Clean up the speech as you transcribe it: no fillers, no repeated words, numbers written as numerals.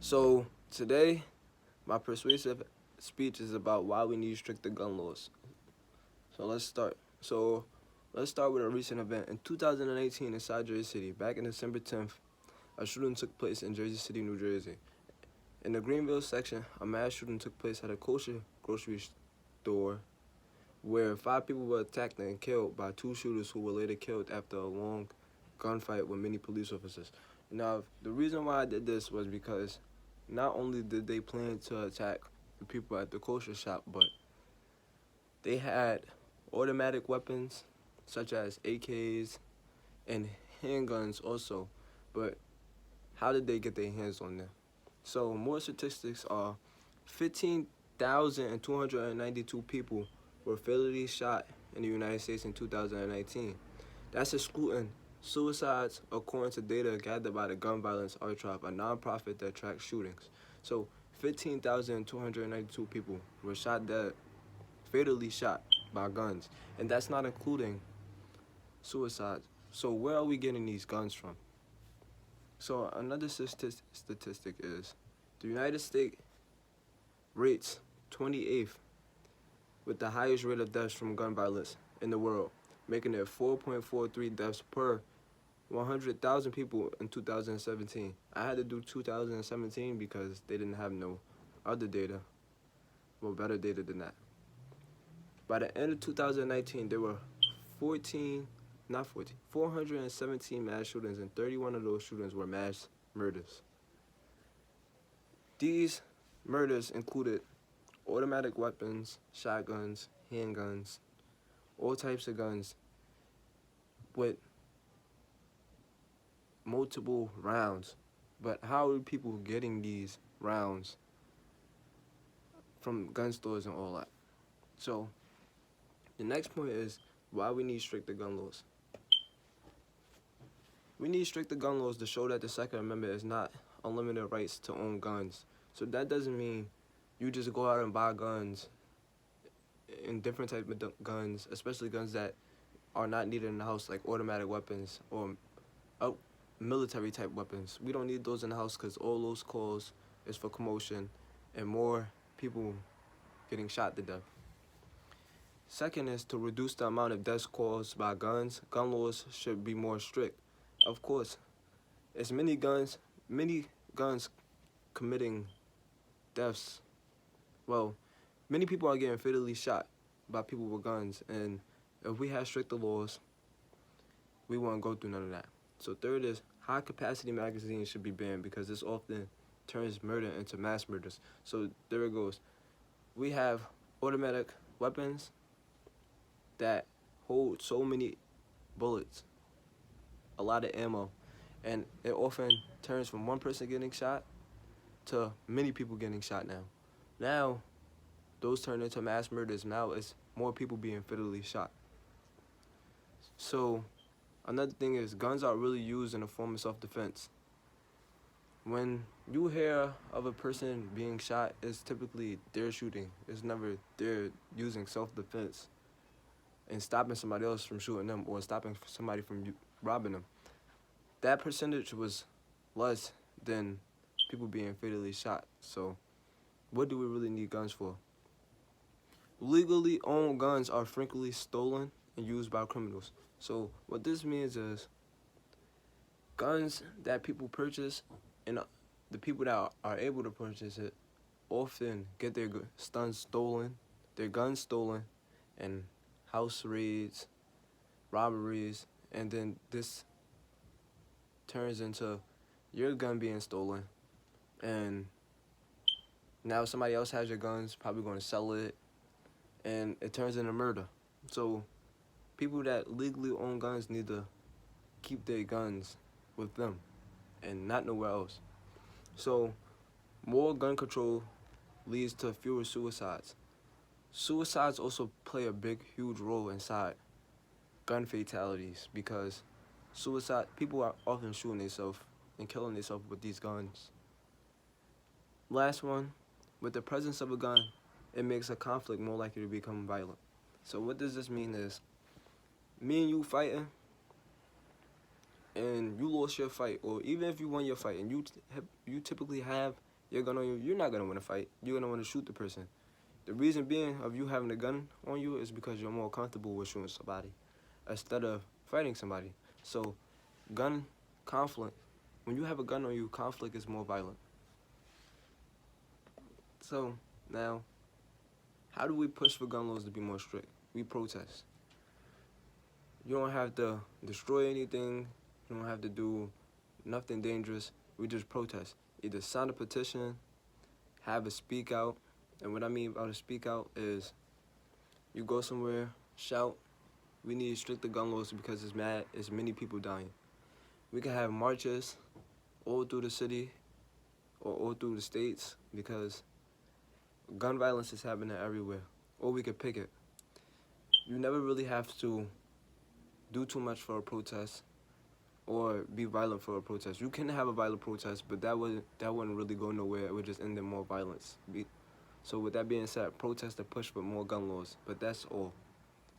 So today, my persuasive speech is about why we need stricter gun laws. So let's start. Let's start with a recent event. In 2018 inside Jersey City, back in December 10th, a shooting took place in Jersey City, New Jersey. In the Greenville section, a mass shooting took place at a kosher grocery store where 5 people were attacked and killed by 2 shooters who were later killed after a long gunfight with many police officers. Now, the reason why I did this was because not only did they plan to attack the people at the kosher shop, but they had automatic weapons such as AKs and handguns also. But how did they get their hands on them? So more statistics are 15,292 people were fatally shot in the United States in 2019. That's excluding suicides according to data gathered by the Gun Violence Archive, a nonprofit that tracks shootings. So 15,292 people were shot dead, fatally shot by guns, and that's not including suicides. So where are we getting these guns from? So another statistic is the United States rates 28th with the highest rate of deaths from gun violence in the world, making it 4.43 deaths per 100,000 people in 2017. I had to do 2017 because they didn't have no other data, well, better data than that. By the end of 2019, there were 417 mass shootings, and 31 of those shootings were mass murders. These murders included automatic weapons, shotguns, handguns, all types of guns with multiple rounds. But how are people getting these rounds from gun stores and all that? So the next point is why we need stricter gun laws. We need stricter gun laws to show that the Second Amendment is not unlimited rights to own guns. So that doesn't mean you just go out and buy guns and different types of guns, especially guns that are not needed in the house, like automatic weapons or military type weapons. We don't need those in the house because all those calls is for commotion and more people getting shot to death. Second is to reduce the amount of deaths caused by guns. Gun laws should be more strict. Of course, it's many guns committing deaths. Well, many people are getting fatally shot by people with guns, and if we have stricter laws, we won't go through none of that. So third is high capacity magazines should be banned because this often turns murder into mass murders. So there it goes. We have automatic weapons that hold so many bullets, a lot of ammo, and it often turns from one person getting shot to many people getting shot now. Now, those turn into mass murders. Now it's more people being fatally shot. So another thing is guns are really used in a form of self-defense. When you hear of a person being shot, it's typically they're shooting. It's never they're using self-defense and stopping somebody else from shooting them or stopping somebody from robbing them. That percentage was less than people being fatally shot. So what do we really need guns for? Legally owned guns are frequently stolen and used by criminals. So what this means is guns that people purchase and the people that are able to purchase it often get their guns stolen, and house raids, robberies, and then this turns into your gun being stolen, and now somebody else has your guns, probably going to sell it, and it turns into murder. So people that legally own guns need to keep their guns with them and not nowhere else. So more gun control leads to fewer suicides. Suicides also play a huge role inside gun fatalities because people are often shooting themselves and killing themselves with these guns. Last one, with the presence of a gun, it makes a conflict more likely to become violent. So what does this mean is, me and you fighting, and you lost your fight, or even if you won your fight and you typically have your gun on you, you're not gonna want to fight. You're gonna want to shoot the person. The reason being of you having a gun on you is because you're more comfortable with shooting somebody instead of fighting somebody. So, gun conflict, when you have a gun on you, conflict is more violent. So, now, how do we push for gun laws to be more strict? We protest. You don't have to destroy anything. You don't have to do nothing dangerous. We just protest. Either sign a petition, have a speak out. And what I mean by a speak out is you go somewhere, shout, we need stricter gun laws because it's many people dying. We can have marches all through the city or all through the states because gun violence is happening everywhere. Or we could picket. You never really have to do too much for a protest or be violent for a protest. You can have a violent protest, but that wouldn't really go nowhere. It would just end in more violence. So with that being said, protest to push for more gun laws. But that's all.